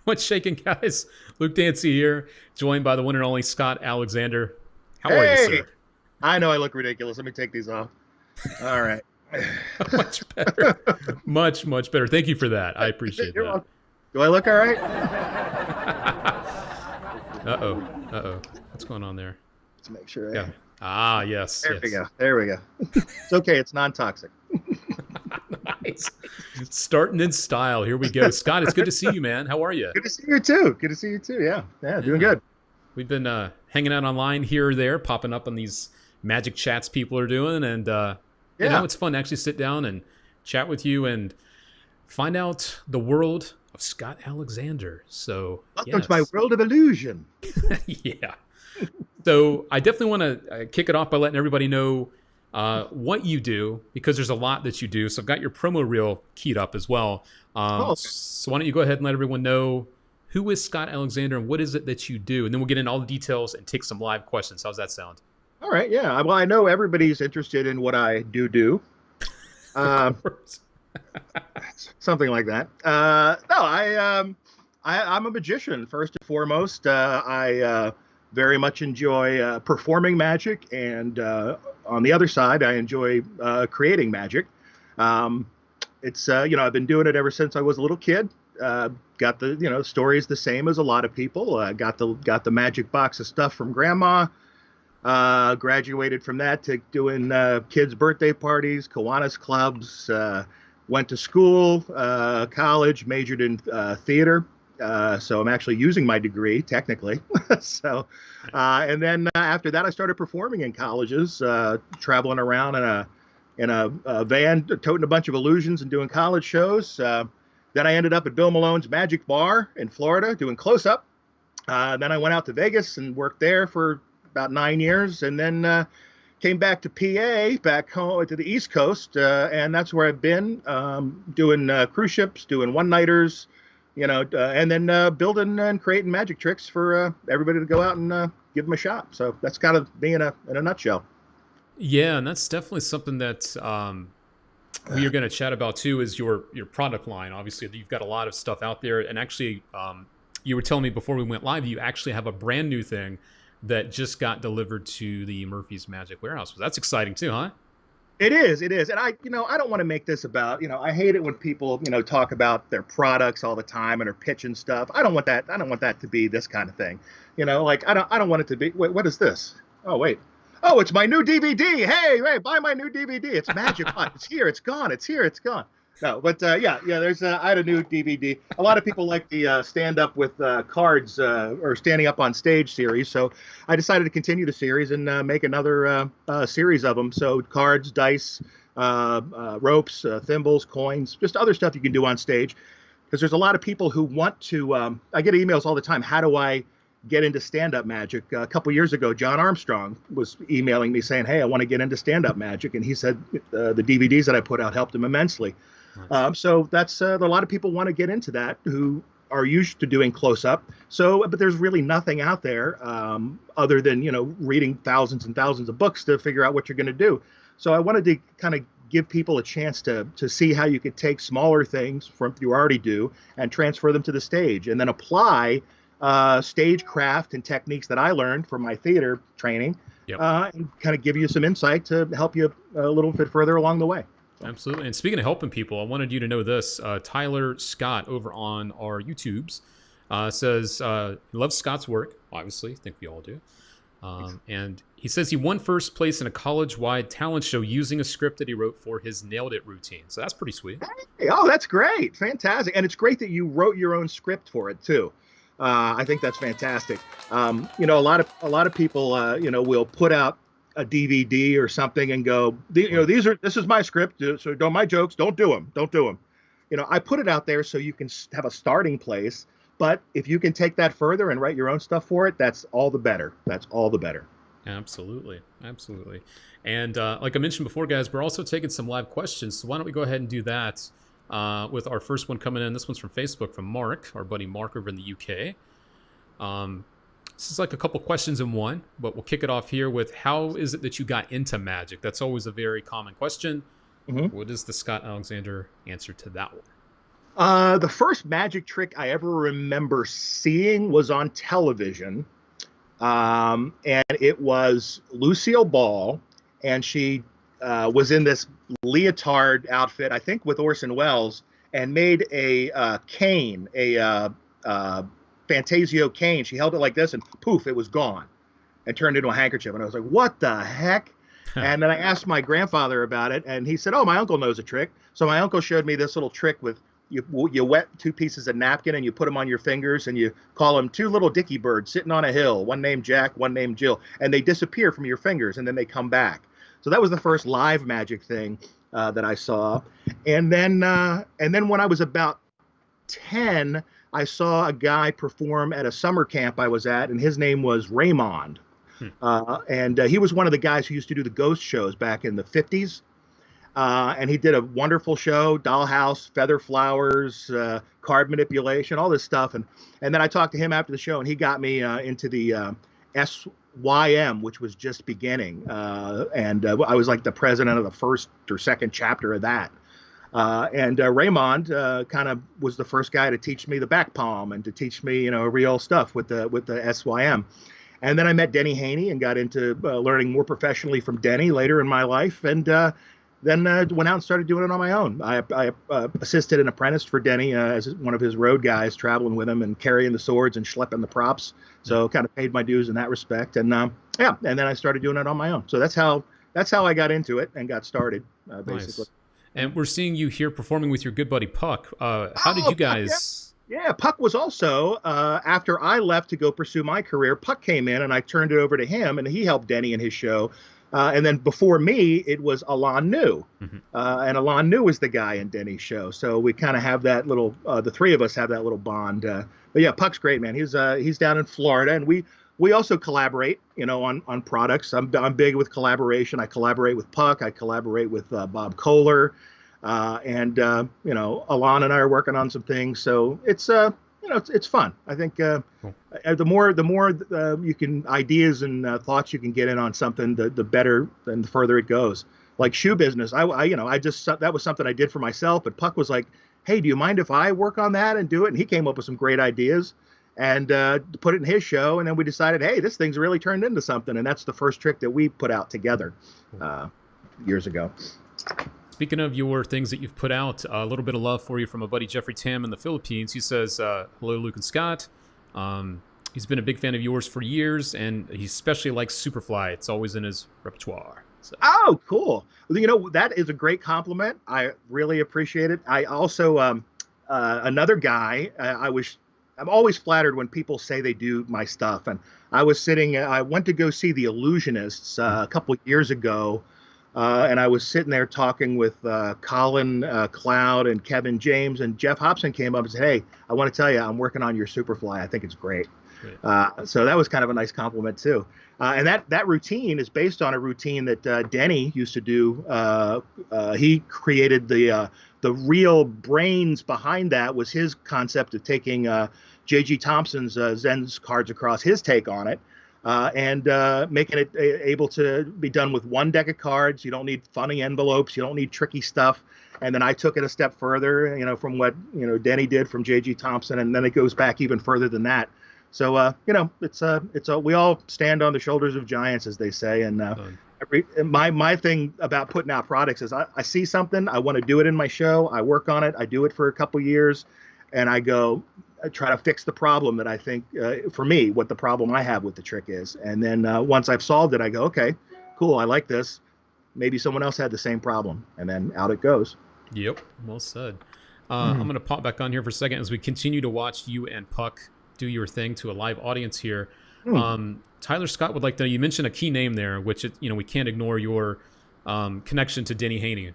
What's shaking, guys? Luke Dancy here, joined by the one and only Scott Alexander. How are you, Hey, sir? I know I look ridiculous. Let me take these off. All right. Much better. Much, much better. Thank you for that. I appreciate You're that. welcome. Do I look all right? Uh-oh. Uh-oh. What's going on there? Let's make sure. Yeah. Ah, yes, There we yes. go. There we go. It's okay. It's non-toxic. Nice. Starting in style. Here we go. Scott, it's good to see you, man. How are you? Good to see you too. Good to see you too. Yeah. Yeah. Doing Yeah. good. We've been hanging out online here or there, popping up on these magic chats people are doing. And, Yeah. it's fun to actually sit down and chat with you and find out the world of Scott Alexander. So, Welcome to my yes. world of illusion. Yeah. So, I definitely want to kick it off by letting everybody know what you do, because there's a lot that you do. So, I've got your promo reel keyed up as well. Oh, okay. So, why don't you go ahead and let everyone know who is Scott Alexander and what is it that you do? And then we'll get into all the details and take some live questions. How's that sound? All right. Yeah. Well, I know everybody's interested in what I do. Of Uh, course. Something like that. No, I'm a magician first and foremost. I very much enjoy performing magic, and on the other side, I enjoy creating magic. Um, it's I've been doing it ever since I was a little kid. Got the stories the same as a lot of people. Got the magic box of stuff from grandma. Graduated from that to doing kids' birthday parties, Kiwanis clubs. Went to school, college, majored in theater. So I'm actually using my degree technically. So, and then after that, I started performing in colleges, traveling around in a van, toting a bunch of illusions and doing college shows. Then I ended up at Bill Malone's Magic Bar in Florida doing close up. Then I went out to Vegas and worked there for about 9 years, and then came back to PA, back home to the East Coast, and that's where I've been doing cruise ships, doing one-nighters, and then building and creating magic tricks for everybody to go out and give them a shot. So that's kind of me in a nutshell. Yeah, and that's definitely something that we are going to chat about too. Is your product line? Obviously, you've got a lot of stuff out there, and actually, you were telling me before we went live, you actually have a brand new thing that just got delivered to the Murphy's Magic Warehouse. So that's exciting too, huh? It is, and I don't want to make this about, I hate it when people, talk about their products all the time and are pitching stuff. I don't want that. I don't want that to be this kind of thing, like I don't want it to be. Wait, what is this? Oh, wait. Oh, it's my new DVD. Hey, buy my new DVD. It's magic. What? It's here. It's gone. It's here. It's gone. No, but yeah. There's I had a new DVD. A lot of people like the stand up with cards or standing up on stage series. So I decided to continue the series and make another series of them. So cards, dice, ropes, thimbles, coins, just other stuff you can do on stage. Because there's a lot of people who want to. I get emails all the time. How do I get into stand-up magic? A couple years ago, John Armstrong was emailing me saying, "Hey, I want to get into stand-up magic," and he said the DVDs that I put out helped him immensely. Nice. So that's a lot of people want to get into that who are used to doing close-up. So, but there's really nothing out there other than reading thousands and thousands of books to figure out what you're going to do. So I wanted to kind of give people a chance to see how you could take smaller things from you already do and transfer them to the stage, and then apply stagecraft and techniques that I learned from my theater training, Yep. and kind of give you some insight to help you a little bit further along the way. So, Absolutely. And speaking of helping people, I wanted you to know this. Tyler Scott over on our YouTubes says he loves Scott's work. Obviously, I think we all do. And he says he won first place in a college-wide talent show using a script that he wrote for his Nailed It routine. So that's pretty sweet. hey, oh, that's great, fantastic, and it's great that you wrote your own script for it too. I think that's fantastic. A lot of people, will put out a DVD or something and go, Right. this is my script, so don't my jokes, don't do them. I put it out there so you can have a starting place. But if you can take that further and write your own stuff for it, that's all the better. That's all the better. Absolutely. Absolutely. And like I mentioned before, guys, we're also taking some live questions. So why don't we go ahead and do that with our first one coming in. This one's from Facebook from Mark, our buddy Mark over in the UK. This is like a couple questions in one, but we'll kick it off here with how is it that you got into magic? That's always a very common question. Hmm. What is the Scott Alexander answer to that one? The first magic trick I ever remember seeing was on television. And it was Lucille Ball, and she was in this leotard outfit, I think with Orson Welles, and made a cane, a Fantasio cane. She held it like this, and poof, it was gone and turned into a handkerchief. And I was like, what the heck? And then I asked my grandfather about it, and he said, oh, my uncle knows a trick. So my uncle showed me this little trick with you wet two pieces of napkin and you put them on your fingers and you call them two little dicky birds sitting on a hill, one named Jack, one named Jill, and they disappear from your fingers and then they come back. So that was the first live magic thing that I saw. And then when I was about 10, I saw a guy perform at a summer camp I was at, and his name was Raymond. And he was one of the guys who used to do the ghost shows back in the 50s. And he did a wonderful show, dollhouse, feather flowers, card manipulation, all this stuff. And then I talked to him after the show, and he got me into the SYM, which was just beginning. And I was like the president of the first or second chapter of that. And Raymond kind of was the first guy to teach me the back palm and to teach me, real stuff with the SYM. And then I met Denny Haney and got into learning more professionally from Denny later in my life. And then went out and started doing it on my own. I assisted an apprentice for Denny as one of his road guys, traveling with him and carrying the swords and schlepping the props. So kind of paid my dues in that respect. And and then I started doing it on my own. So that's how I got into it and got started, basically. Nice. And we're seeing you here performing with your good buddy Puck. How did you guys? Yeah, Puck was also, after I left to go pursue my career, Puck came in and I turned it over to him and he helped Denny in his show. And then before me, it was Alon New. And Alon New was the guy in Denny's show. So we kind of have that little, the three of us have that little bond. But yeah, Puck's great, man. He's down in Florida, and we also collaborate, on products. I'm big with collaboration. I collaborate with Puck. I collaborate with Bob Kohler. And Alon and I are working on some things. So it's fun. I think cool. The more you can ideas and thoughts you can get in on something, the better and the further it goes. Like shoe business, I just that was something I did for myself. But Puck was like, "Hey, do you mind if I work on that and do it?" And he came up with some great ideas and put it in his show. And then we decided, hey, this thing's really turned into something. And that's the first trick that we put out together years ago. Speaking of your things that you've put out, a little bit of love for you from a buddy, Jeffrey Tam in the Philippines. He says, hello, Luke and Scott. He's been a big fan of yours for years, and he especially likes Superfly. It's always in his repertoire. So. Oh, cool. Well, that is a great compliment. I really appreciate it. I also, another guy, I'm always flattered when people say they do my stuff. And I went to go see The Illusionists a couple of years ago. And I was sitting there talking with Colin Cloud and Kevin James, and Jeff Hobson came up and said, "Hey, I want to tell you, I'm working on your Superfly. I think it's great." So that was kind of a nice compliment too. And that routine is based on a routine that Denny used to do. He created the real brains behind that was his concept of taking J.G. Thompson's Zen's cards across, his take on it. And making it able to be done with one deck of cards. You don't need funny envelopes. You don't need tricky stuff. And then I took it a step further, from what, Denny did from J.G. Thompson. And then it goes back even further than that. So, we all stand on the shoulders of giants, as they say. And my thing about putting out products is I see something. I want to do it in my show. I work on it. I do it for a couple years. And I try to fix the problem that I think, for me, what the problem I have with the trick is. And then once I've solved it, I go, okay, cool, I like this. Maybe someone else had the same problem. And then out it goes. Yep, well said. I'm going to pop back on here for a second as we continue to watch you and Puck do your thing to a live audience here. Tyler Scott would like to know, you mentioned a key name there, which, we can't ignore your connection to Denny Haney.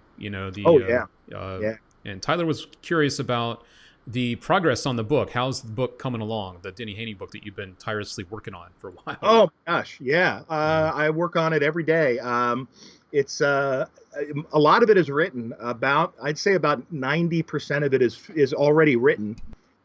And Tyler was curious about the progress on the book. How's the book coming along, the Denny Haney book that you've been tirelessly working on for a while? Oh, gosh, yeah. I work on it every day. It's a lot of it is written. I'd say about 90% of it is already written,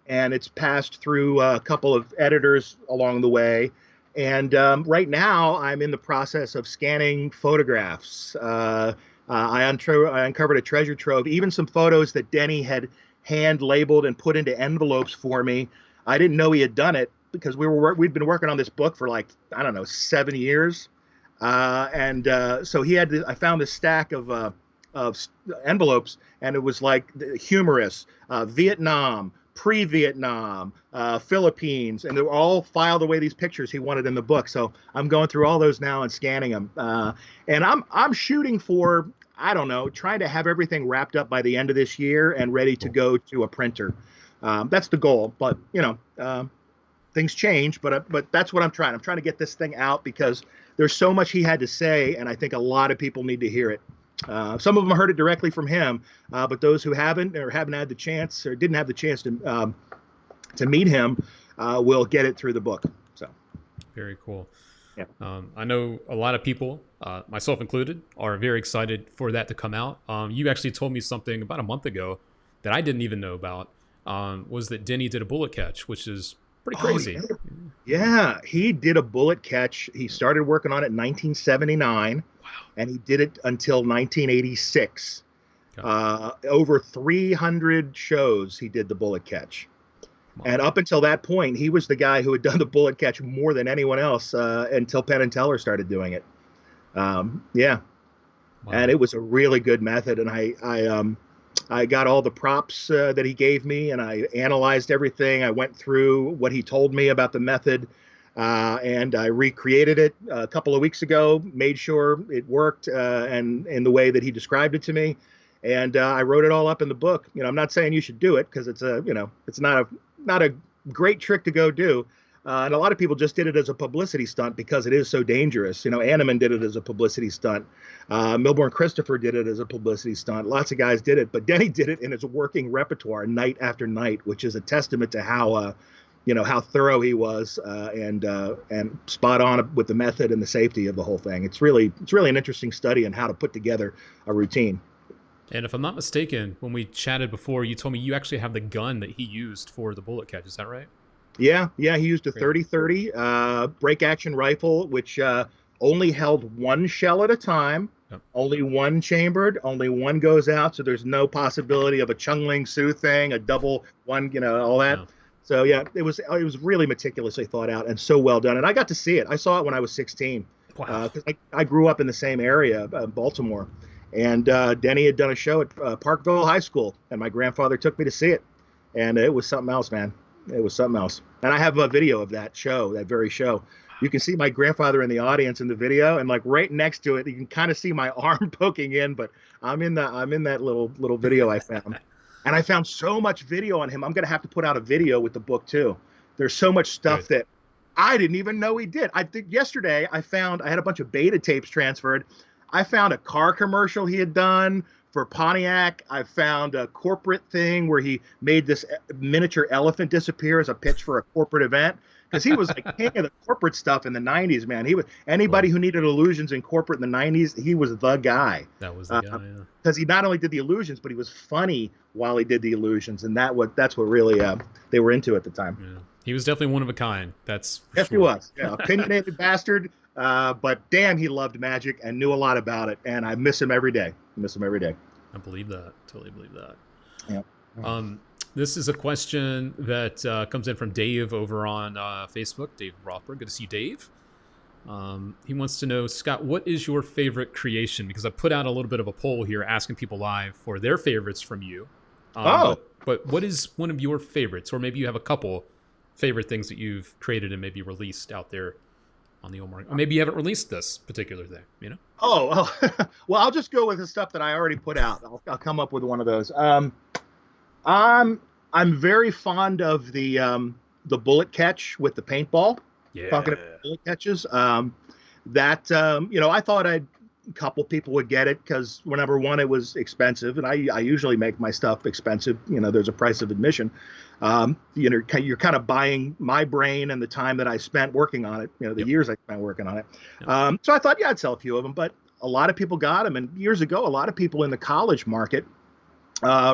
and it's passed through a couple of editors along the way. And right now, I'm in the process of scanning photographs. I uncovered a treasure trove, even some photos that Denny had hand labeled and put into envelopes for me. I didn't know he had done it because we'd been working on this book for like, I don't know, 7 years. So he had I found this stack of envelopes, and it was like humorous, Vietnam, pre-Vietnam, Philippines, and they were all filed away these pictures he wanted in the book. So I'm going through all those now and scanning them. And I'm shooting for, I don't know, trying to have everything wrapped up by the end of this year and ready to go to a printer. That's the goal, but things change. But that's what I'm trying. I'm trying to get this thing out because there's so much he had to say, and I think a lot of people need to hear it. Some of them heard it directly from him, but those who haven't or haven't had the chance or didn't have the chance to meet him will get it through the book. So, very cool. Yeah. I know a lot of people, myself included, are very excited for that to come out. You actually told me something about a month ago that I didn't even know about, was that Denny did a bullet catch, which is pretty crazy. Oh, yeah, he did a bullet catch. He started working on it in 1979. Wow. And he did it until 1986. Over 300 shows he did the bullet catch. Wow. And up until that point, he was the guy who had done the bullet catch more than anyone else until Penn and Teller started doing it. Yeah. Wow. And it was a really good method. And I got all the props that he gave me, and I analyzed everything. I went through what he told me about the method, and I recreated it a couple of weeks ago, made sure it worked and in the way that he described it to me. And I wrote it all up in the book. I'm not saying you should do it because it's not a great trick to go do. And a lot of people just did it as a publicity stunt because it is so dangerous. Anneman did it as a publicity stunt. Milbourne Christopher did it as a publicity stunt. Lots of guys did it, but Denny did it in his working repertoire night after night, which is a testament to how thorough he was and spot on with the method and the safety of the whole thing. It's really an interesting study on how to put together a routine. And if I'm not mistaken, when we chatted before, you told me you actually have the gun that he used for the bullet catch. Is that right? Yeah. He used a 30-30 break action rifle, which only held one shell at a time, yep. Only one chambered, only one goes out, so there's no possibility of a Chung Ling Soo thing, a double one, all that. Yeah. So yeah, it was really meticulously thought out and so well done. And I got to see it. I saw it when I was 16. Wow. Because I grew up in the same area, Baltimore, and Denny had done a show at Parkville High School, and my grandfather took me to see it, and it was something else, man. It was something else. And I have a video of that very show. You can see my grandfather in the audience in the video, and like right next to it, you can kind of see my arm poking in, but I'm in that little video I found. And I found so much video on him. I'm going to have to put out a video with the book too. There's so much stuff that I didn't even know he did. I think yesterday I had a bunch of beta tapes transferred. I found a car commercial he had done for Pontiac. I found a corporate thing where he made this miniature elephant disappear as a pitch for a corporate event. Because he was like king of the corporate stuff in the 90s, man. He was anybody who needed illusions in corporate in the 90s, he was the guy. That was the guy, yeah. Because he not only did the illusions, but he was funny while he did the illusions, and that's what really they were into at the time. Yeah. He was definitely one of a kind. That's for yes, sure. He was. Yeah, opinionated bastard. But damn, he loved magic and knew a lot about it, and I miss him every day. I believe that. Totally believe that. Yeah. This is a question that comes in from Dave over on Facebook. Dave Rothberg. Good to see you, Dave. He wants to know, Scott, what is your favorite creation? Because I put out a little bit of a poll here asking people live for their favorites from you. But what is one of your favorites? Or maybe you have a couple favorite things that you've created and maybe released out there on the old market. Or maybe you haven't released this particular thing, Well, I'll just go with the stuff that I already put out. I'll come up with one of those. I'm very fond of the bullet catch with the paintball. Yeah. Talking about bullet catches. I thought a couple people would get it because, well, number one, it was expensive, and I usually make my stuff expensive. There's a price of admission. You're kind of buying my brain and the time that I spent working on it. The years I spent working on it. Yep. So I thought, I'd sell a few of them, but a lot of people got them, and years ago, a lot of people in the college market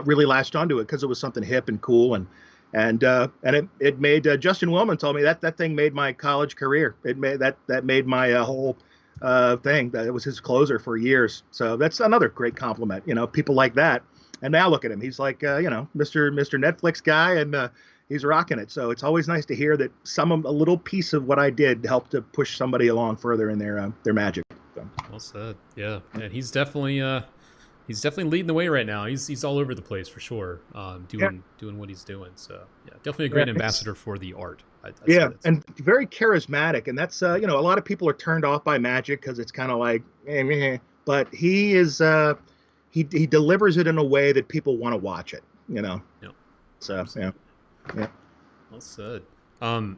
really latched onto it because it was something hip and cool, and it made Justin Willman told me that thing made my college career. It made my whole thing. That it was his closer for years. So that's another great compliment. People like that. And now look at him. He's like, Mr. Netflix guy, and he's rocking it. So it's always nice to hear that a little piece of what I did helped to push somebody along further in their magic. So. Well said. Yeah, and he's definitely leading the way right now. He's all over the place for sure, doing what he's doing. So yeah, definitely a great ambassador for the art. Yeah, and very charismatic, and that's a lot of people are turned off by Magic because it's kind of like, but he is he delivers it in a way that people want to watch it. Yep. So yeah. Well said. I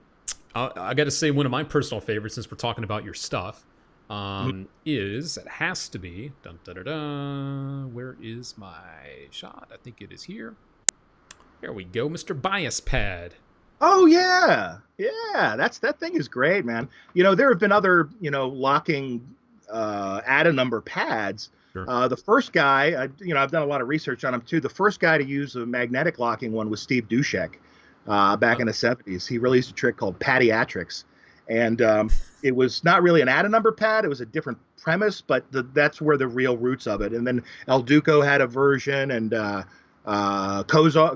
got to say one of my personal favorites, since we're talking about your stuff, it has to be where is my shot? I think it is here. There we go, Mr. Bias Pad. Oh yeah, that thing is great, man. There have been other locking add a number pads. Sure. The first guy, I've done a lot of research on him too. The first guy to use a magnetic locking one was Steve Dushek back in the 70s. He released a trick called Padiatrics. And it was not really an add a number pad. It was a different premise, but that's where the real roots of it. And then El Duco had a version, and Kozar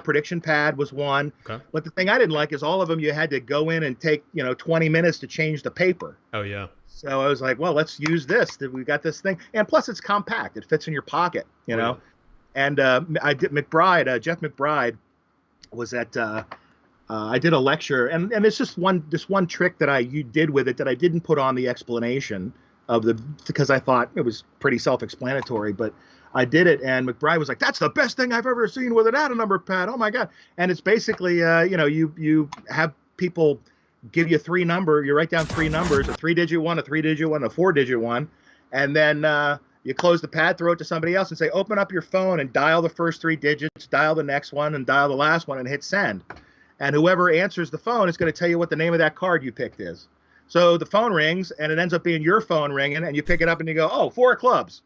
prediction pad was one. Okay. But the thing I didn't like is all of them you had to go in and take 20 minutes to change the paper. Oh yeah. So I was like, well, let's use this. We got this thing, and plus it's compact. It fits in your pocket, know. And I did Jeff McBride was at. I did a lecture, and it's just one trick that you did with it that I didn't put on the explanation because I thought it was pretty self-explanatory, but I did it, and McBride was like, "That's the best thing I've ever seen with an add a number pad. Oh my god!" And it's basically, you have people give you you write down three numbers, a 3-digit one, a 3-digit one, a 4-digit one, and then you close the pad, throw it to somebody else, and say, "Open up your phone and dial the first 3 digits, dial the next one, and dial the last one, and hit send." And whoever answers the phone is going to tell you what the name of that card you picked is. So the phone rings, and it ends up being your phone ringing, and you pick it up and you go, "Oh, 4 of clubs."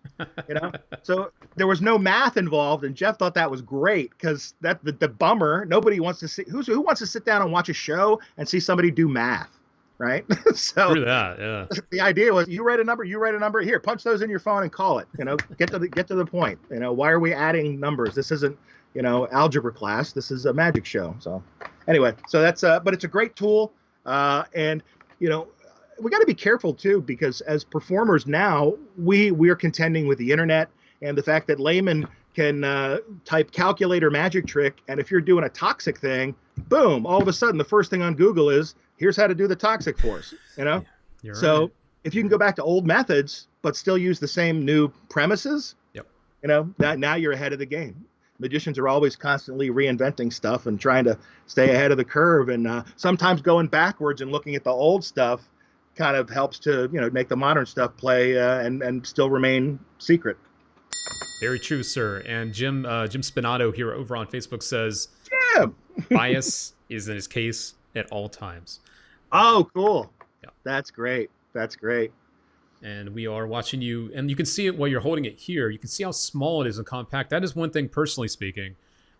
So there was no math involved, and Jeff thought that was great because the bummer. Nobody wants to see who wants to sit down and watch a show and see somebody do math, right? So through that, yeah. The idea was you write a number. Here, punch those in your phone and call it. Get to the point. Why are we adding numbers? This isn't algebra class. This is a magic show. So anyway, so that's but it's a great tool, and we got to be careful too, because as performers now, we are contending with the internet and the fact that laymen can type calculator magic trick, and if you're doing a toxic thing, boom, all of a sudden the first thing on Google is here's how to do the toxic force. You're so right. If you can go back to old methods but still use the same new premises, yep, now you're ahead of the game. Magicians are always constantly reinventing stuff and trying to stay ahead of the curve, and sometimes going backwards and looking at the old stuff kind of helps to make the modern stuff play and still remain secret. Very true, sir. And Jim Spinato here over on Facebook says, Jim, bias is in his case at all times. Oh, cool. Yeah. That's great. And we are watching you, and you can see it while you're holding it here. You can see how small it is and compact. That is one thing, personally speaking.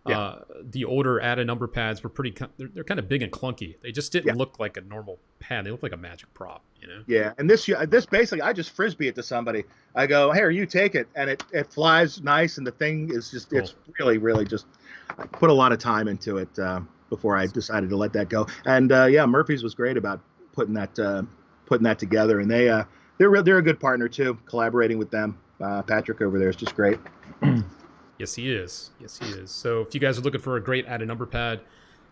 Yeah. The older add a number pads were they're kind of big and clunky. They just didn't look like a normal pad. They look like a magic prop, Yeah, and this basically, I just frisbee it to somebody. I go, "Here, you take it," and it flies nice, and the thing is just cool. It's really, really just, I put a lot of time into it before I decided to let that go. And Murphy's was great about putting that together, and they're a good partner too. Collaborating with them, Patrick over there is just great. Yes, he is. So if you guys are looking for a great add a number pad,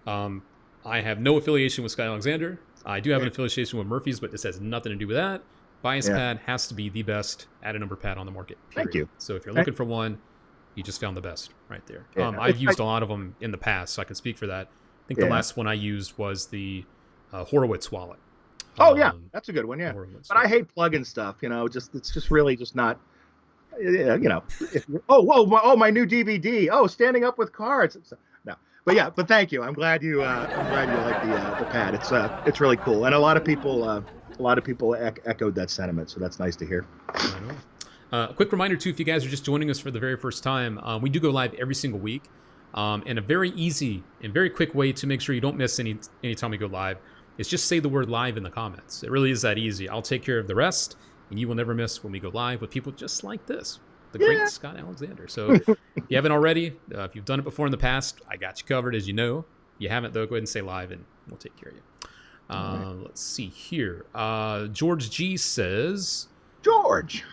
I have no affiliation with Sky Alexander. I do have an affiliation with Murphy's, but this has nothing to do with that. Bias Pad has to be the best add a number pad on the market. Period. Thank you. So if you're looking for one, you just found the best right there. I've used a lot of them in the past, so I can speak for that. I think the last one I used was the Horowitz wallet. Oh yeah, that's a good one. Yeah, but I hate plug-in stuff. It's just really just not. My new DVD. Oh, standing up with cards. No, but thank you. I'm glad you like the pad. It's really cool, and a lot of people echoed that sentiment. So that's nice to hear. I know. A quick reminder too, if you guys are just joining us for the very first time, we do go live every single week, and a very easy and very quick way to make sure you don't miss any time we go live is just say the word live in the comments. It really is that easy. I'll take care of the rest, and you will never miss when we go live with people just like this. the great Yeah. Scott Alexander. So if you haven't already, if you've done it before in the past, I got you covered, as you know. If you haven't, though, go ahead and say live and we'll take care of you. All right. Let's see here. George G says George.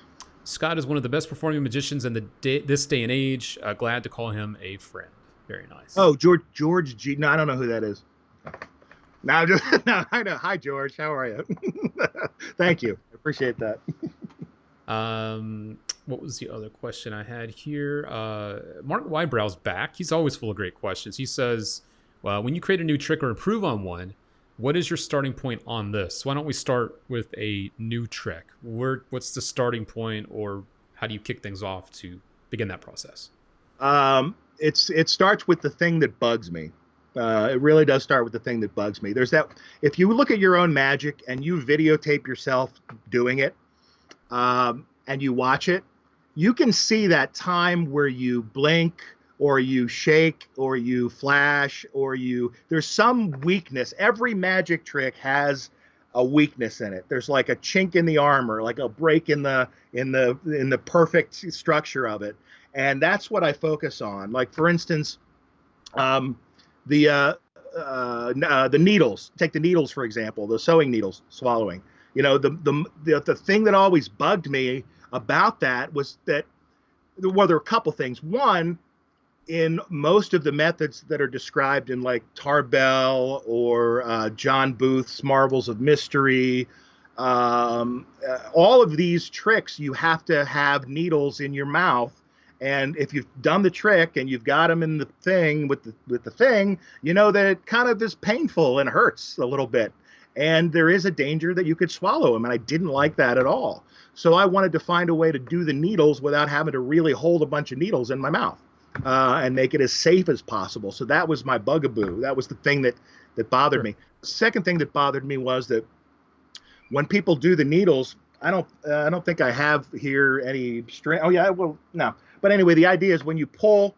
Scott is one of the best performing magicians in this day and age. Glad to call him a friend. Very nice. Oh, George G. No, I don't know who that is. Now, just no, I know. Hi, George. How are you? Thank you. I appreciate that. What was the other question I had here? Mark Wybrow's back. He's always full of great questions. He says, well, when you create a new trick or improve on one, what is your starting point on this? Why don't we start with a new trick? What's the starting point, or how do you kick things off to begin that process? It starts with the thing that bugs me. It really does start with the thing that bugs me. There's that. If you look at your own magic and you videotape yourself doing it, and you watch it, you can see that time where you blink or you shake or you flash or there's some weakness. Every magic trick has a weakness in it. There's like a chink in the armor, like a break in the perfect structure of it. And that's what I focus on. Like, for instance, the needles. Take the needles, for example, the sewing needles, swallowing. The thing that always bugged me about that was that, well, there were a couple things. One, in most of the methods that are described in like Tarbell or John Booth's Marvels of Mystery, all of these tricks, you have to have needles in your mouth. And if you've done the trick and you've got them in the thing with the thing, you know that it kind of is painful and hurts a little bit. And there is a danger that you could swallow them. And I didn't like that at all. So I wanted to find a way to do the needles without having to really hold a bunch of needles in my mouth, and make it as safe as possible. So that was my bugaboo. That was the thing that bothered me. The second thing that bothered me was that when people do the needles, I don't think I have here any string. Oh yeah, well, no. But anyway, the idea is when you're pulling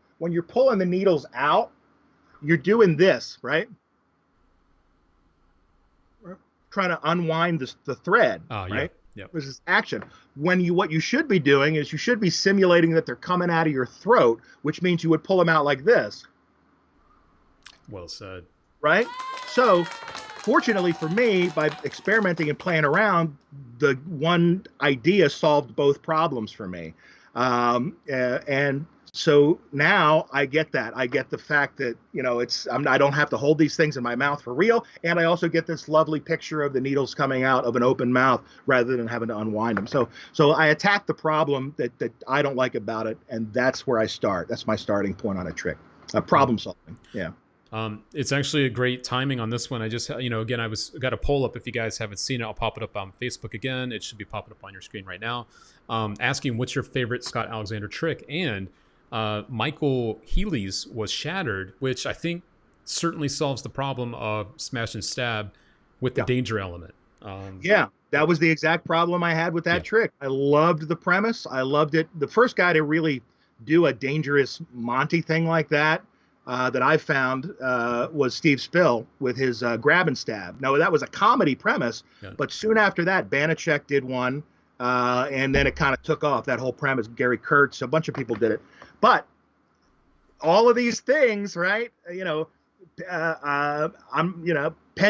the needles out, you're doing this, right? Trying to unwind the thread, right? Yeah. This is action. What you should be doing is you should be simulating that they're coming out of your throat, which means you would pull them out like this. Well said. Right? So, fortunately for me, by experimenting and playing around, the one idea solved both problems for me. And so now I get that. I get the fact that, I don't have to hold these things in my mouth for real. And I also get this lovely picture of the needles coming out of an open mouth rather than having to unwind them. So I attack the problem that I don't like about it. And that's where I start. That's my starting point on a trick. Problem solving. Yeah. It's actually a great timing on this one. I just, again, got a poll up. If you guys haven't seen it, I'll pop it up on Facebook again. It should be popping up on your screen right now. Asking what's your favorite Scott Alexander trick. And Michael Healy's was Shattered, which I think certainly solves the problem of smash and stab with the danger element. Yeah, that was the exact problem I had with that trick. I loved the premise. I loved it. The first guy to really do a dangerous Monty thing like that I found was Steve Spill with his grab and stab. Now, that was a comedy premise, but soon after that, Banachek did one, and then it kind of took off, that whole premise. Gary Kurtz, a bunch of people did it. But all of these things, right? Penn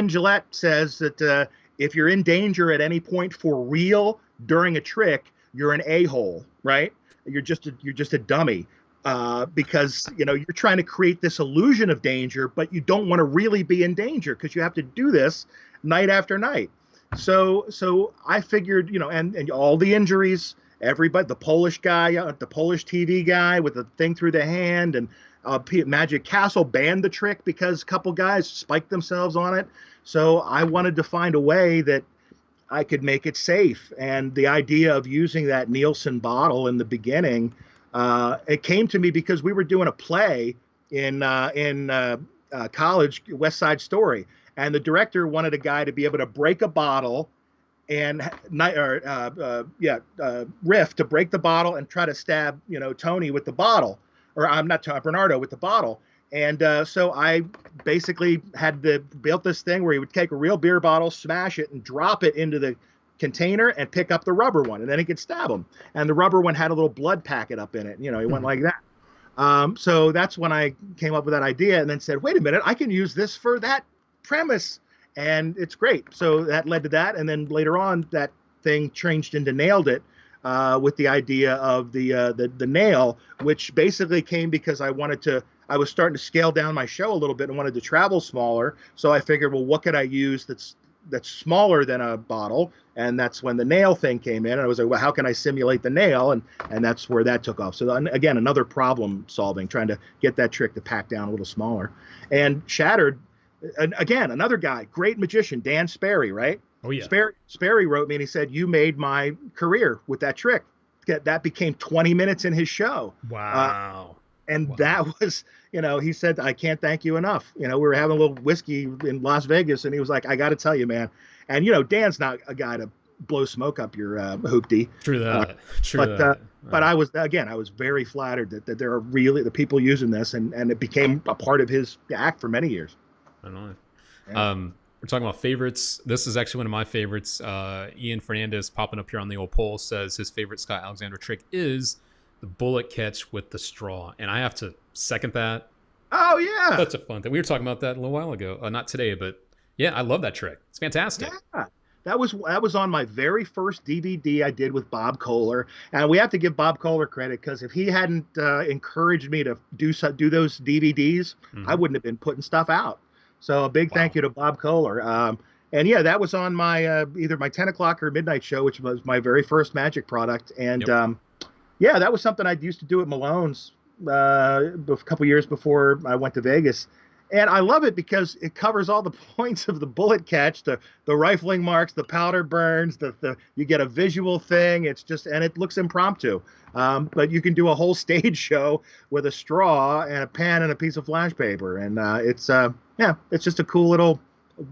Jillette says that if you're in danger at any point for real during a trick, you're an a-hole, right? You're just a dummy. Because you're trying to create this illusion of danger, but you don't want to really be in danger because you have to do this night after night. So I figured, and all the injuries, everybody, the Polish guy, the Polish TV guy with the thing through the hand, and Magic Castle banned the trick because a couple guys spiked themselves on it. So I wanted to find a way that I could make it safe. And the idea of using that Nielsen bottle in the beginning, it came to me because we were doing a play in college, West Side Story, and the director wanted a guy to be able to break a bottle and riff to break the bottle and try to stab Tony with the bottle, or I'm not Bernardo with the bottle. And so I basically built this thing where he would take a real beer bottle, smash it, and drop it into the container and pick up the rubber one, and then he could stab him. And the rubber one had a little blood packet up in it. You know, he went like that. So that's when I came up with that idea, and then said, wait a minute, I can use this for that premise, and it's great. So that led to that, and then later on, that thing changed into Nailed It, with the idea of the nail, which basically came because I was starting to scale down my show a little bit and wanted to travel smaller. So I figured, well, what could I use that's smaller than a bottle? And that's when the nail thing came in. And I was like, well, how can I simulate the nail? And that's where that took off. So again, another problem solving, trying to get that trick to pack down a little smaller. And Shattered, again, another guy, great magician, Dan Sperry, right? Oh, yeah. Sperry wrote me and he said, you made my career with that trick. That became 20 minutes in his show. Wow. And that was, he said, I can't thank you enough. We were having a little whiskey in Las Vegas, and he was like, I got to tell you, man. And, Dan's not a guy to blow smoke up your hoopty. True that. But I was very flattered that there are really the people using this, and it became a part of his act for many years. I know. Yeah. We're talking about favorites. This is actually one of my favorites. Ian Fernandez popping up here on the old poll says his favorite Scott Alexander trick is the bullet catch with the straw. And I have to second that. Oh, yeah. Such a fun thing. We were talking about that a little while ago. Not today, but yeah, I love that trick. It's fantastic. Yeah. That was on my very first DVD I did with Bob Kohler. And we have to give Bob Kohler credit, because if he hadn't encouraged me to do those DVDs, I wouldn't have been putting stuff out. So a big thank you to Bob Kohler. And yeah, that was on my either my 10 o'clock or midnight show, which was my very first magic product. And yeah, that was something I used to do at Malone's a couple years before I went to Vegas. And I love it because it covers all the points of the bullet catch, the rifling marks, the powder burns, you get a visual thing. It's just, and it looks impromptu. But you can do a whole stage show with a straw and a pen and a piece of flash paper. And it's just a cool little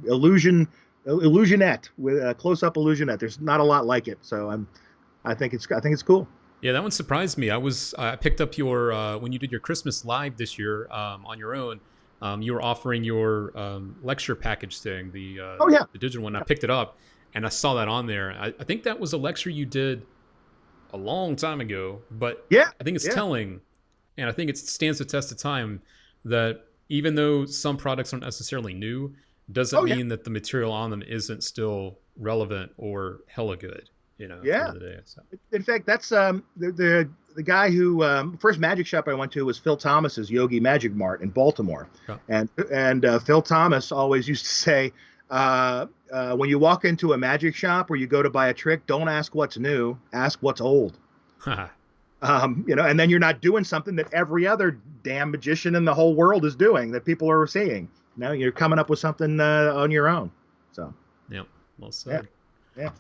illusionette, with a close-up illusionette. There's not a lot like it. So I think it's cool. Yeah, that one surprised me. I picked up your when you did your Christmas live this year on your own. You were offering your lecture package thing, the digital one. I picked it up and I saw that on there. I think that was a lecture you did a long time ago, but I think it's telling, and I think it stands the test of time, that even though some products aren't necessarily new, doesn't mean that the material on them isn't still relevant or hella good. At the end of the day. So. In fact, that's the guy who first magic shop I went to was Phil Thomas's Yogi Magic Mart in Baltimore. And Phil Thomas always used to say, when you walk into a magic shop or you go to buy a trick, don't ask what's new, ask what's old. And then you're not doing something that every other damn magician in the whole world is doing, that people are seeing. You're coming up with something on your own. So. Yep. Well said. Yeah.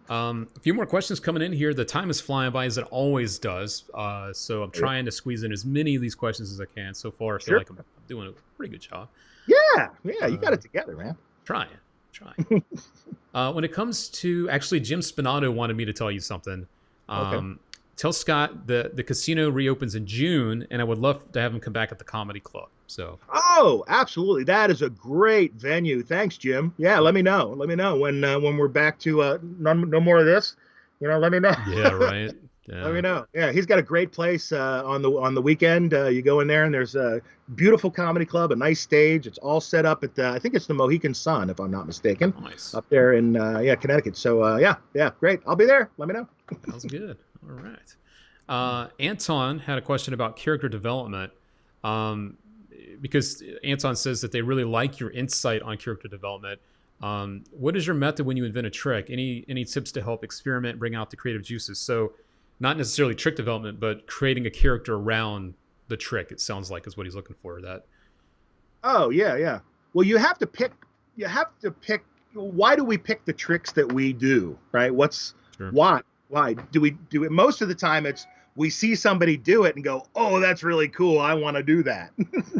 A few more questions coming in here. The time is flying by, as it always does. So I'm trying to squeeze in as many of these questions as I can. So far, I feel like I'm doing a pretty good job. Yeah, you got it together, man. Trying. When it comes to, actually, Jim Spinato wanted me to tell you something. Tell Scott the casino reopens in June, and I would love to have him come back at the comedy club. So. Oh, absolutely! That is a great venue. Thanks, Jim. Yeah, let me know. Let me know when we're back to no more of this. Let me know. Yeah, right. Yeah. Let me know. Yeah, he's got a great place on the weekend. You go in there, and there's a beautiful comedy club, a nice stage. It's all set up at I think it's the Mohican Sun, if I'm not mistaken. Nice. Up there in Connecticut. So yeah, great. I'll be there. Let me know. Sounds good. All right. Anton had a question about character development. Because Anton says that they really like your insight on character development. What is your method when you invent a trick? Any tips to help experiment, bring out the creative juices? So not necessarily trick development, but creating a character around the trick, it sounds like, is what he's looking for. That. Oh, yeah. Well, you have to pick. Why do we pick the tricks that we do, right? Why? Why do we do it? Most of the time it's, we see somebody do it and go, oh, that's really cool, I want to do that.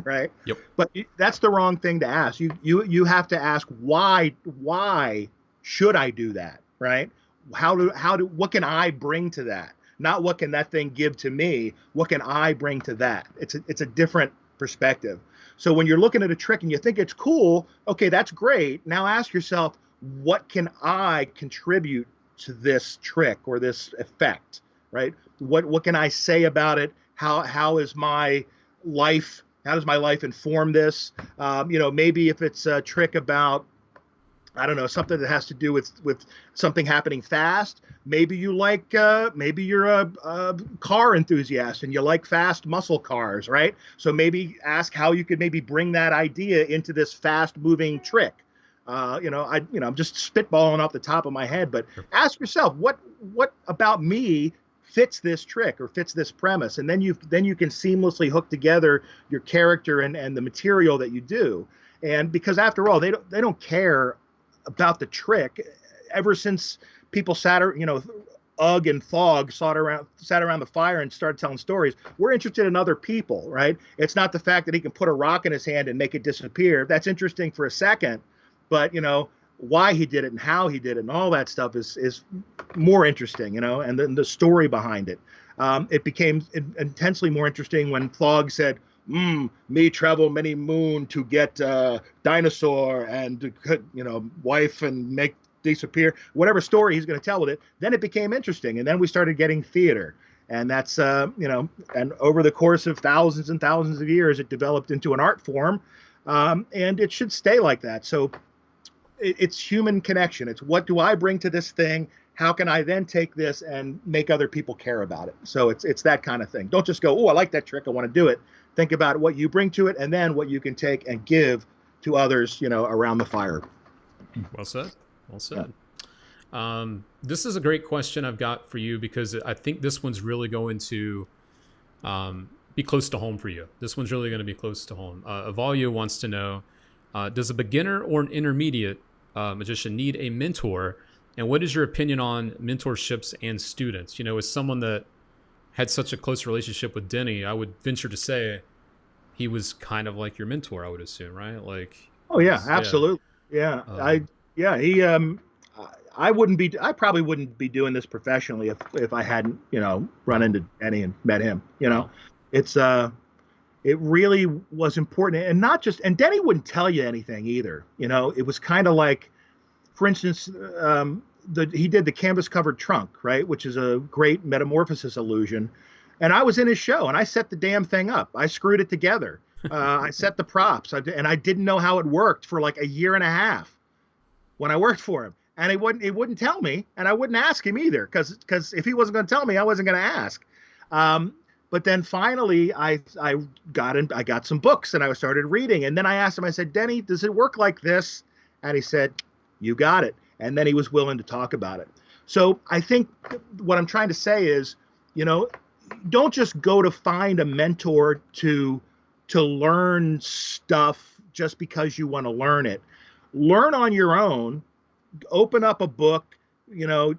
Right? Yep. But that's the wrong thing to ask. You have to ask, why should I do that? Right? What can I bring to that? Not what can that thing give to me? What can I bring to that? It's a different perspective. So when you're looking at a trick and you think it's cool, okay, that's great. Now ask yourself, what can I contribute to this trick or this effect, right? What can I say about it? How is my life? How does my life inform this? Maybe if it's a trick about, I don't know, something that has to do with something happening fast. Maybe you're a car enthusiast and you like fast muscle cars, right? So maybe ask how you could maybe bring that idea into this fast moving trick. I'm just spitballing off the top of my head, but ask yourself what about me fits this trick or fits this premise, and then you can seamlessly hook together your character and the material that you do. And because after all, they don't care about the trick. Ever since people Ugg and Thog sat around the fire and started telling stories, we're interested in other people, right? It's not the fact that he can put a rock in his hand and make it disappear. That's interesting for a second, but why he did it and how he did it and all that stuff is more interesting, and then the story behind it. It became intensely more interesting when Thog said, me travel many moon to get dinosaur and wife and make disappear, whatever story he's going to tell with it. Then it became interesting, and then we started getting theater, and that's and over the course of thousands and thousands of years, it developed into an art form, and it should stay like that. So it's human connection. It's what do I bring to this thing? How can I then take this and make other people care about it? So it's that kind of thing. Don't just go, oh, I like that trick, I want to do it. Think about what you bring to it, and then what you can take and give to others, around the fire. Well said. Well said. Yeah. This is a great question I've got for you, because I think this one's really going to be close to home for you. This one's really going to be close to home. Evalia wants to know, does a beginner or an intermediate magician need a mentor? And what is your opinion on mentorships and students? As someone that had such a close relationship with Denny, I would venture to say he was kind of like your mentor, I would assume, right? Like, oh yeah, absolutely. Yeah. I probably wouldn't be doing this professionally if I hadn't, run into Denny and met him, It's it really was important, and not just, and Denny wouldn't tell you anything either. It was kind of like, for instance, he did the canvas covered trunk, right, which is a great metamorphosis illusion. And I was in his show, and I set the damn thing up. I screwed it together. I set the props, and I didn't know how it worked for like a year and a half when I worked for him. And he wouldn't tell me, and I wouldn't ask him either, because if he wasn't going to tell me, I wasn't going to ask. But then finally, I got some books, and I started reading. And then I asked him, I said, Denny, does it work like this? And he said, you got it. And then he was willing to talk about it. So I think what I'm trying to say is, don't just go to find a mentor to learn stuff just because you want to learn it. Learn on your own. Open up a book. You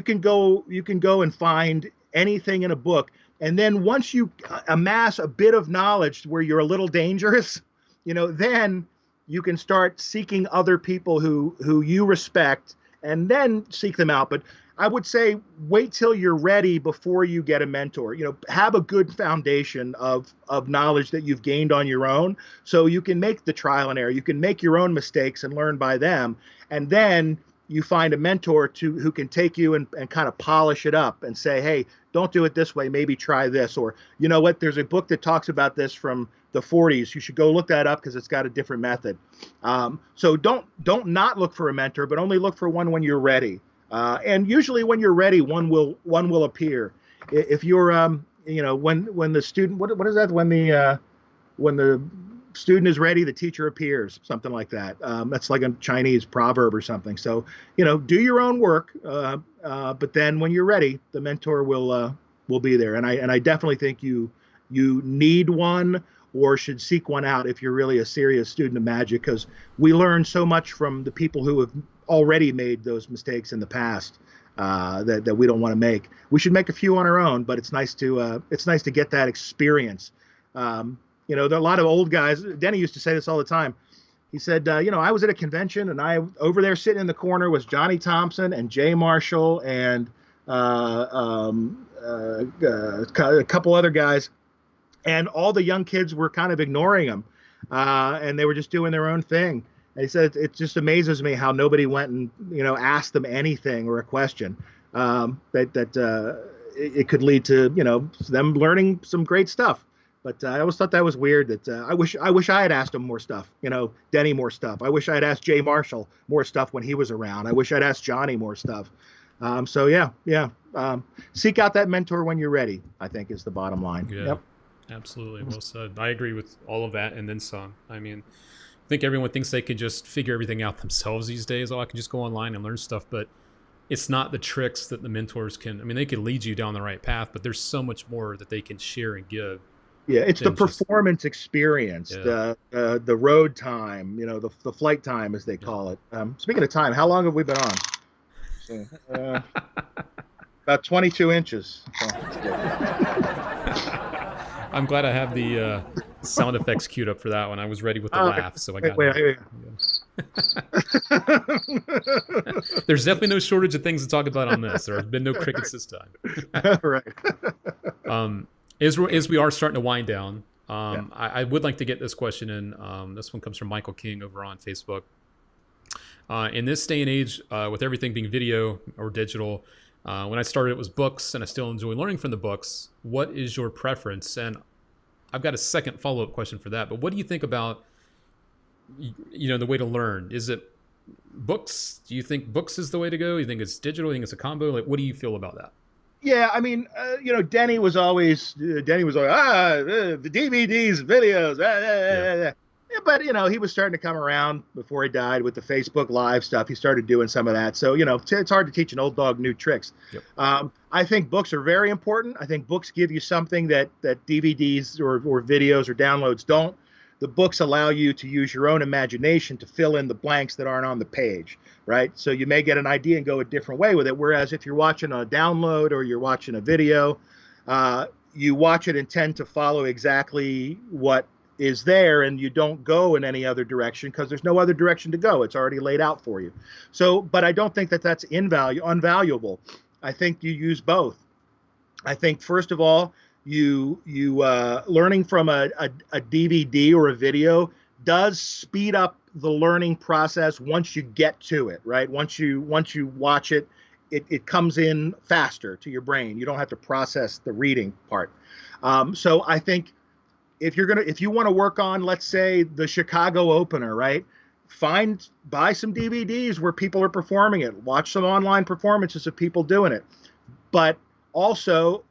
can go and find anything in a book. And then once you amass a bit of knowledge where you're a little dangerous, then you can start seeking other people who you respect, and then seek them out. But I would say wait till you're ready before you get a mentor. Have a good foundation of knowledge that you've gained on your own, so you can make the trial and error. You can make your own mistakes and learn by them. And then you find a mentor who can take you and kind of polish it up and say, hey, don't do it this way. Maybe try this. Or, you know what, there's a book that talks about this from the 40s. You should go look that up because it's got a different method. So don't not look for a mentor, but only look for one when you're ready. And usually when you're ready, one will appear. If you're, when the student, what is that? When the student is ready, the teacher appears, something like that. That's like a Chinese proverb or something. So, do your own work. But then when you're ready, the mentor will be there. And I definitely think you need one, or should seek one out if you're really a serious student of magic, because we learn so much from the people who have already made those mistakes in the past that we don't want to make. We should make a few on our own, but it's nice to get that experience. There are a lot of old guys. Denny used to say this all the time. He said, I was at a convention, and over there sitting in the corner was Johnny Thompson and Jay Marshall and a couple other guys. And all the young kids were kind of ignoring him, and they were just doing their own thing. And he said it just amazes me how nobody went and asked them anything or a question it could lead to them learning some great stuff. But I always thought that was weird. That I wish I had asked him more stuff. Denny more stuff. I wish I had asked Jay Marshall more stuff when he was around. I wish I'd asked Johnny more stuff. So yeah. Seek out that mentor when you're ready, I think, is the bottom line. Yeah, Yep. absolutely. Well said. I agree with all of that and then some. I mean, I think everyone thinks they can just figure everything out themselves these days. Oh, I can just go online and learn stuff, but it's not the tricks that the mentors can. I mean, they can lead you down the right path, but there's so much more that they can share and give. Yeah, it's the Than just performance experience, yeah. the road time, the flight time as they Yeah. call it. Speaking of time, how long have we been on? So, about 22 inches. So, I'm glad I have the sound effects queued up for that one. I was ready with the laugh, so I got wait, it. There's definitely no shortage of things to talk about on this. There have been no crickets this time. right. As we are starting to wind down, Yeah. I would like to get this question in. This one comes from Michael King over on Facebook. In this day and age, with everything being video or digital, when I started, it was books, and I still enjoy learning from the books. What is your preference? And I've got a second follow-up question for that. But what do you think about, the way to learn? Is it books? Do you think books is the way to go? You think it's digital? You think it's a combo? Like, what do you feel about that? Yeah, I mean, Denny was always the DVDs, videos, Yeah. Yeah, but he was starting to come around before he died with the Facebook Live stuff. He started doing some of that, so it's hard to teach an old dog new tricks. Yep. I think books are very important. I think books give you something that DVDs or videos or downloads don't. The books allow you to use your own imagination to fill in the blanks that aren't on the page, right? So you may get an idea and go a different way with it. Whereas if you're watching a download or you're watching a video, you watch it and tend to follow exactly what is there, and you don't go in any other direction because there's no other direction to go. It's already laid out for you. So, but I don't think that that's unvaluable. I think you use both. I think first of all, you learning from a DVD or a video does speed up the learning process once you get to it, right? Once you watch it, it comes in faster to your brain. You don't have to process the reading part. So I think if you want to work on, let's say, the Chicago opener, right? Buy some DVDs where people are performing it. Watch some online performances of people doing it. But also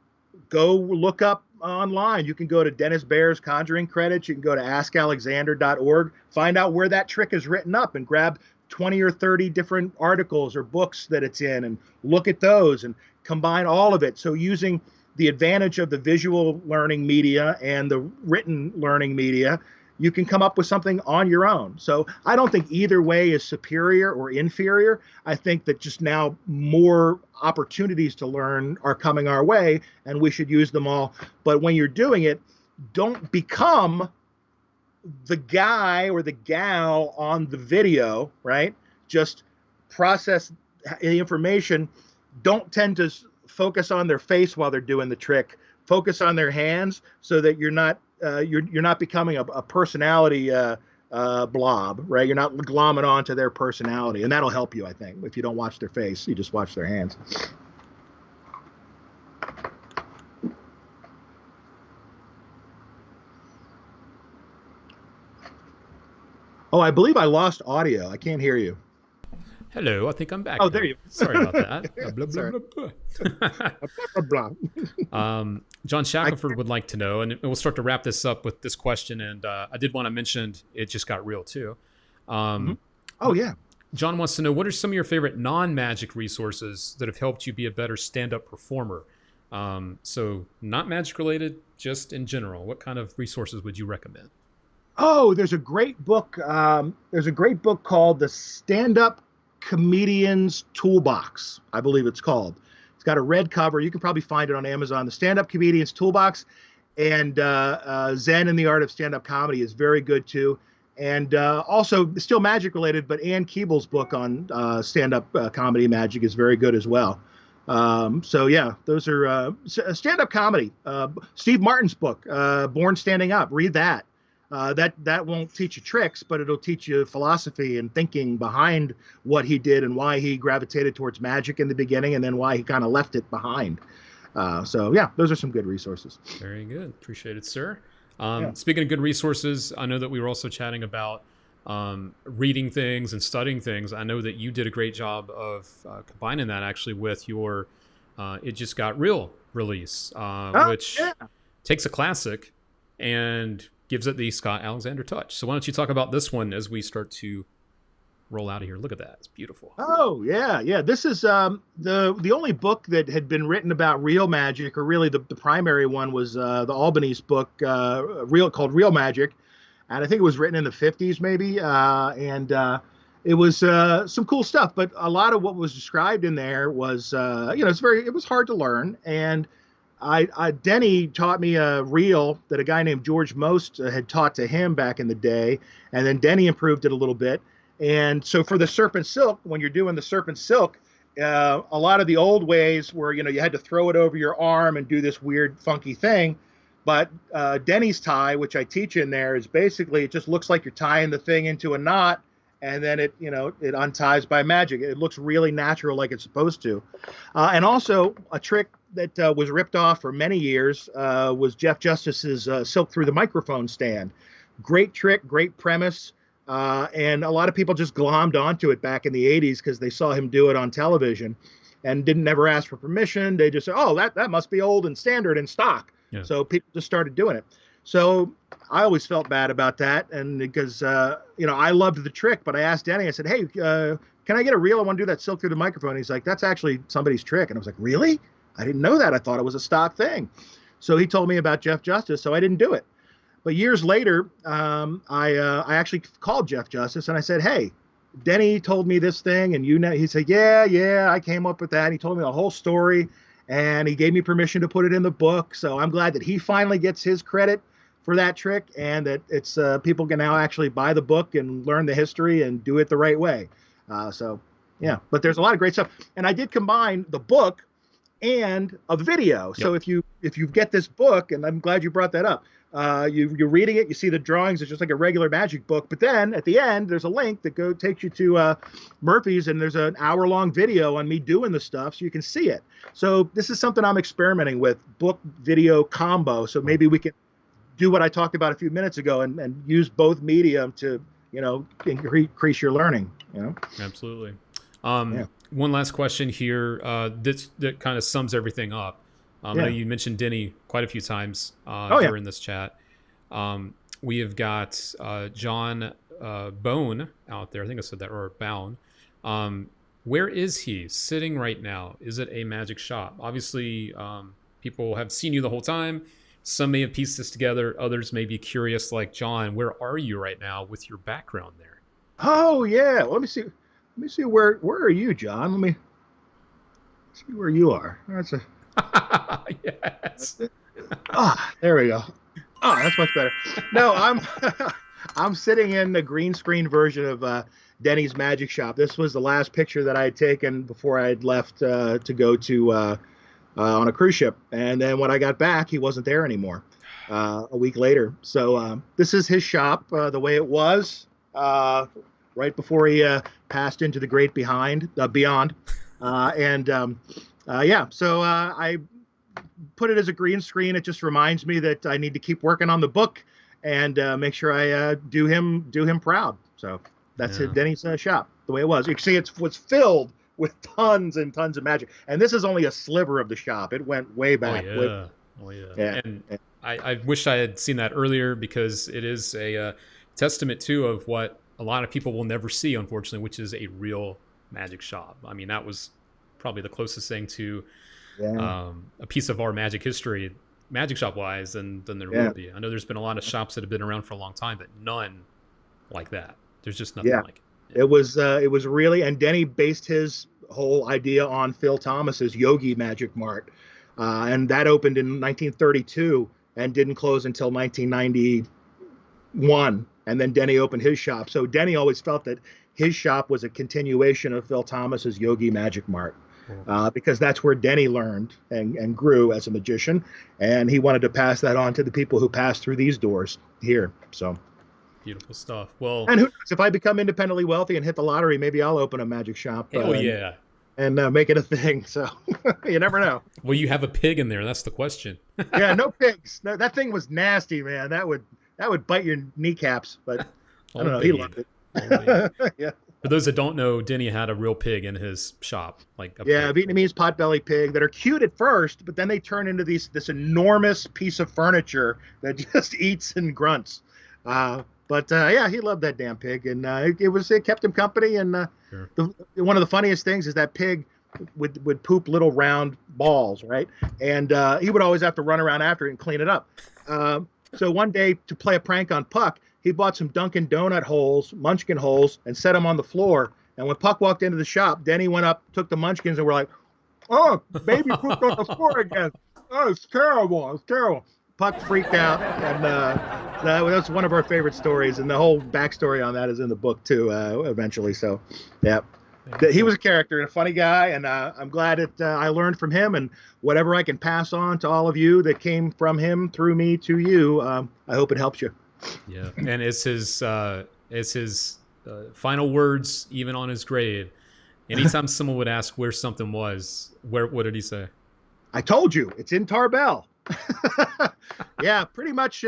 go look up online. You can go to Dennis Baer's Conjuring Credits. You can go to askalexander.org. Find out where that trick is written up and grab 20 or 30 different articles or books that it's in and look at those and combine all of it. So using the advantage of the visual learning media and the written learning media, you can come up with something on your own. So I don't think either way is superior or inferior. I think that just now more opportunities to learn are coming our way, and we should use them all. But when you're doing it, don't become the guy or the gal on the video, right? Just process the information. Don't tend to focus on their face while they're doing the trick. Focus on their hands so that you're not becoming a personality blob, right? You're not glomming onto their personality, and that'll help you, I think. If you don't watch their face, you just watch their hands. Oh, I believe I lost audio. I can't hear you. Hello, I think I'm back. Oh, now. there you. Sorry about that. Blah, blah, Sorry. blah, blah. John Shackelford would like to know, and we'll start to wrap this up with this question. And I did want to mention it just got real too. Oh yeah. John wants to know, what are some of your favorite non-magic resources that have helped you be a better stand-up performer? So not magic related, just in general. What kind of resources would you recommend? Oh, there's a great book. There's a great book called The Stand-Up Comedian's Toolbox, I believe it's called. It's got a red cover. You can probably find it on Amazon. The Stand-Up Comedian's Toolbox, and Zen and the Art of Stand-Up Comedy is very good too. And also, still magic related, but Ann Keeble's book on stand-up comedy magic is very good as well. So yeah, those are stand-up comedy. Steve Martin's book, Born Standing Up. Read that. That won't teach you tricks, but it'll teach you philosophy and thinking behind what he did and why he gravitated towards magic in the beginning, and then why he kind of left it behind. So yeah, those are some good resources. Very good. Appreciate it, sir. Yeah. Speaking of good resources, I know that we were also chatting about reading things and studying things. I know that you did a great job of combining that actually with your It Just Got Real release, Oh, which yeah. takes a classic and gives it the Scott Alexander touch. So why don't you talk about this one as we start to roll out of here? Look at that. It's beautiful. Oh yeah, yeah. This is the only book that had been written about real magic, or really the primary one was the Albanese book, called Real Magic, and I think it was written in the 50s maybe, and it was some cool stuff. But a lot of what was described in there was it was hard to learn, and Denny taught me a reel that a guy named George Most had taught to him back in the day, and then Denny improved it a little bit. And so for the serpent silk, when you're doing the serpent silk, a lot of the old ways where you had to throw it over your arm and do this weird funky thing. But Denny's tie, which I teach in there, is basically, it just looks like you're tying the thing into a knot, and then it unties by magic. It looks really natural, like it's supposed to. And also a trick that was ripped off for many years was Jeff Justice's silk through the microphone stand. Great trick, great premise. And a lot of people just glommed onto it back in the 80s because they saw him do it on television and didn't never ask for permission. They just said, oh, that must be old and standard in stock. Yeah. So people just started doing it. So I always felt bad about that. And because, I loved the trick, but I asked Danny, I said, hey, can I get a reel? I want to do that silk through the microphone. He's like, that's actually somebody's trick. And I was like, really? I didn't know that. I thought it was a stock thing. So he told me about Jeff Justice, so I didn't do it. But years later, I actually called Jeff Justice and I said, hey, Denny told me this thing. And he said, yeah, I came up with that. And he told me the whole story and he gave me permission to put it in the book. So I'm glad that he finally gets his credit for that trick, and that it's people can now actually buy the book and learn the history and do it the right way. So yeah, but there's a lot of great stuff. And I did combine the book and a video. Yep. So if you get this book, and I'm glad you brought that up, you're reading it, you see the drawings, it's just like a regular magic book, but then at the end there's a link that takes you to Murphy's, and there's an hour-long video on me doing the stuff so you can see it. So this is something I'm experimenting with, book video combo. So maybe we can do what I talked about a few minutes ago and use both medium to increase your learning. Absolutely. Yeah. One last question here that kind of sums everything up. I know you mentioned Denny quite a few times during this chat. We have got John Bone out there. I think I said that, or Bound. Where is he sitting right now? Is it a magic shop? Obviously, people have seen you the whole time. Some may have pieced this together. Others may be curious, like John. Where are you right now with your background there? Oh yeah. Let me see. Where are you, John? Let me see where you are. That's a. Yes. There we go. That's much better. No, I'm sitting in the green screen version of Denny's Magic Shop. This was the last picture that I had taken before I had left to go to on a cruise ship. And then when I got back, he wasn't there anymore a week later. So this is his shop the way it was right before he passed into the great beyond. So I put it as a green screen. It just reminds me that I need to keep working on the book and make sure I do him proud. So that's Denny's shop the way it was. You can see it was filled with tons and tons of magic, and this is only a sliver of the shop. It went way back. Oh yeah. And I wish I had seen that earlier, because it is a testament too of what a lot of people will never see, unfortunately, which is a real magic shop. I mean, that was probably the closest thing to a piece of our magic history, magic shop wise, than there will be. I know there's been a lot of shops that have been around for a long time, but none like that. There's just nothing like it. It was really, and Denny based his whole idea on Phil Thomas's Yogi Magic Mart, and that opened in 1932 and didn't close until 1991. And then Denny opened his shop. So Denny always felt that his shop was a continuation of Phil Thomas's Yogi Magic Mart. Cool. because that's where Denny learned and grew as a magician, and he wanted to pass that on to the people who pass through these doors here. So, Beautiful stuff. Well, and who knows, if I become independently wealthy and hit the lottery, maybe I'll open a magic shop hell yeah. and make it a thing. So you never know. Well, you have a pig in there. That's the question. Yeah, no pigs. No, that thing was nasty, man. That would bite your kneecaps. But I don't Old know. He Babe. loved it. Old Babe. Yeah. For those that don't know, Denny had a real pig in his shop, like a Yeah, pig. Vietnamese potbelly pig that are cute at first, but then they turn into this enormous piece of furniture that just eats and grunts. But yeah, he loved that damn pig, and it kept him company. And Sure. one of the funniest things is that pig would poop little round balls, right? And he would always have to run around after it and clean it up. So one day, to play a prank on Puck, he bought some Dunkin' Donut holes, Munchkin holes, and set them on the floor. And when Puck walked into the shop, Denny went up, took the Munchkins, and were like, "Oh, baby pooped on the floor again. Oh, it's terrible. It's terrible." Puck freaked out, and that was one of our favorite stories. And the whole backstory on that is in the book too. Eventually, so yeah, he was a character and a funny guy, and I'm glad that I learned from him. And whatever I can pass on to all of you that came from him through me to you, I hope it helps you. Yeah, and it's his final words, even on his grave. Anytime someone would ask where something was, what did he say? I told you, it's in Tarbell. Yeah, pretty much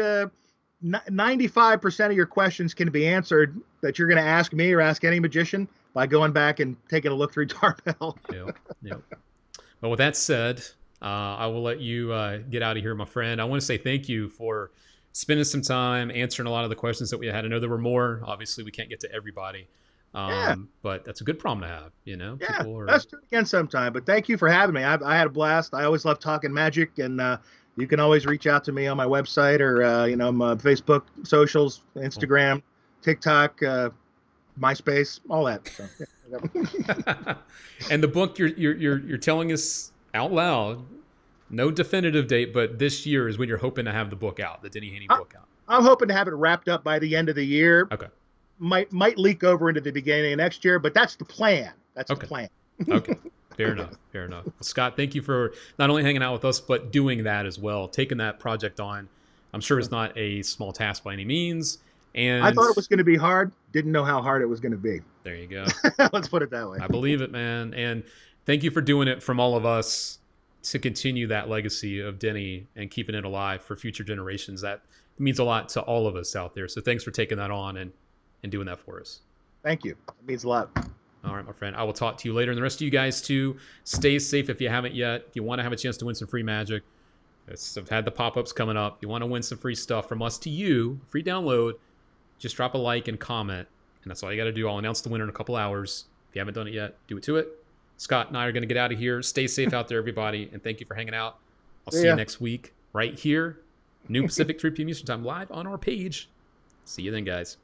95% of your questions can be answered that you're going to ask me or ask any magician by going back and taking a look through Tarbell. Yep. Well, with that said, I will let you get out of here, my friend. I want to say thank you for spending some time answering a lot of the questions that we had. I know there were more. Obviously, we can't get to everybody. Yeah. But that's a good problem to have, Yeah, People are... let's do it again sometime. But thank you for having me. I had a blast. I always love talking magic, and you can always reach out to me on my website or my Facebook, socials, Instagram, TikTok, MySpace, all that. So, yeah. And the book you're telling us out loud, no definitive date, but this year is when you're hoping to have the book out, the Denny Haney book out. I'm hoping to have it wrapped up by the end of the year. Okay. Might leak over into the beginning of next year, but that's the plan. That's the plan. Okay. Fair enough. Well, Scott, thank you for not only hanging out with us, but doing that as well, taking that project on. I'm sure it's not a small task by any means. And I thought it was going to be hard. Didn't know how hard it was going to be. There you go. Let's put it that way. I believe it, man. And thank you for doing it from all of us to continue that legacy of Denny and keeping it alive for future generations. That means a lot to all of us out there. So thanks for taking that on and doing that for us. Thank you. It means a lot. All right, my friend. I will talk to you later. And the rest of you guys, too, stay safe if you haven't yet. If you want to have a chance to win some free magic, I've had the pop-ups coming up. You want to win some free stuff from us to you, free download, just drop a like and comment. And that's all you got to do. I'll announce the winner in a couple hours. If you haven't done it yet, do it to it. Scott and I are going to get out of here. Stay safe out there, everybody. And thank you for hanging out. I'll see you next week right here. New Pacific 3 p.m. Eastern Time live on our page. See you then, guys.